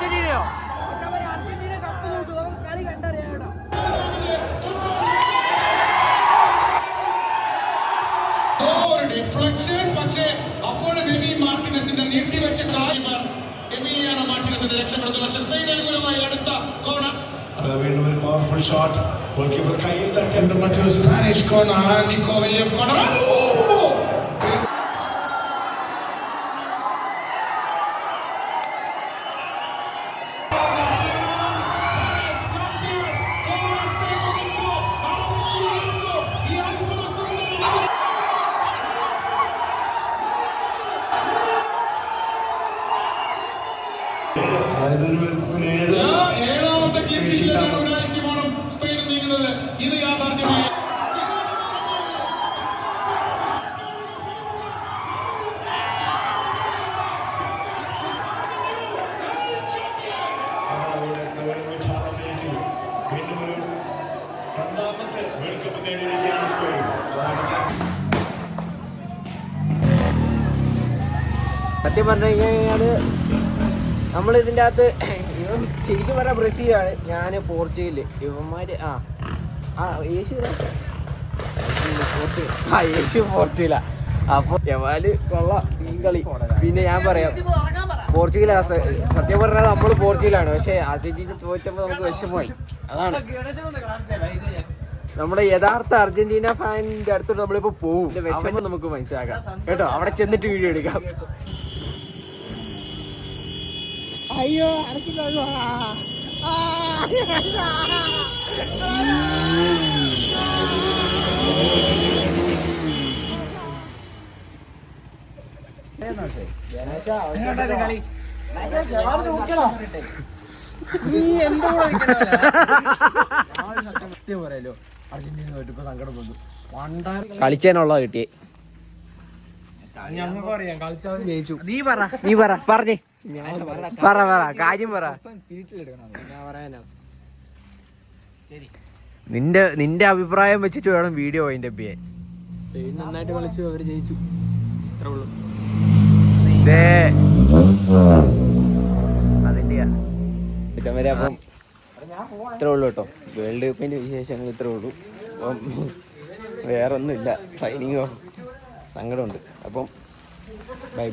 അർജന്റീനയോ? Argentina cup നോക്കും, നമുക്ക് കളി കണ്ടറിയാം. ഡിഫ്ലക്ഷൻ, പക്ഷേ അപ്പോഴും എമി മാർട്ടിനസിന്റെ നീട്ടിവെച്ച കാലിമാർ എമിയാണ് മാർട്ടിനസിന്റെ രക്ഷപ്പെടുന്നത്. പക്ഷേ സ്പെയിൻ അനുകൂലമായി അടുത്ത കോർണർ. വീണ്ടും ഒരു പവർഫുൾ ഷോട്ട്, ഗോൾ കീപ്പർ കയ്യിൽ തട്ടിയുണ്ട്. മറ്റൊരു Spanish corner, Nico Williams corner. ഏഴാമത്തെ സ്പെയിൻ നീങ്ങുന്നത്. ഇത് യാഥാർത്ഥ്യമായി രണ്ടാമത്തെ വേൾഡ് കപ്പ് നേടിയിരിക്കുകയാണ് സ്പെയിൻ. സത്യം പറഞ്ഞു കഴിഞ്ഞാൽ നമ്മളിതിൻ്റെ അകത്ത് ഇവൻ ശരിക്കും പറഞ്ഞാൽ ബ്രസീലാണ്, ഞാൻ പോർച്ചുഗൽ. ഇവന്മാർ യേശു പോർച്ചുഗലാ. അപ്പോൾ യവാല് കൊള്ളാം ഈ കളി. പിന്നെ ഞാൻ പറയാം പോർച്ചുഗലാ. സത്യം പറഞ്ഞാൽ നമ്മൾ പോർച്ചുഗലാണ്, പക്ഷേ അർജന്റീന തോറ്റപ്പോൾ നമുക്ക് വിഷമമായി. അതാണ് നമ്മുടെ യഥാർത്ഥ അർജന്റീന ഫാനിന്റെ അടുത്തോട്ട് നമ്മളിപ്പോൾ പോകും. വിഷമം നമുക്ക് മനസ്സിലാക്കാം കേട്ടോ. അവിടെ ചെന്നിട്ട് വീഡിയോ എടുക്കാം. അയ്യോ അടക്കില്ല. പറയല്ലോ അർജന്റീന തോറ്റപ്പോ സങ്കടം വന്നു. കളിച്ചാനുള്ള കിട്ടിയേ. നീ പറ പറഞ്ഞേ പറ കാര്യം പറ. നിന്റെ അഭിപ്രായം വെച്ചിട്ട് വേണം വീഡിയോ അതിന്റെ ചെയ്യാൻ. സ്പെയിൻ നന്നായിട്ട് കളിച്ചു, അവര് ജയിച്ചു, അത്രേ ഉള്ളൂ. അതിന്റെ അപ്പം ഇത്രേ ഉള്ളൂ കേട്ടോ. വേൾഡ് കപ്പിന്റെ വിശേഷങ്ങൾ ഇത്രേ ഉള്ളൂ. അപ്പം വേറൊന്നുമില്ല. സൈനിങ്ങോ സങ്കടമുണ്ട്. അപ്പം ബൈ.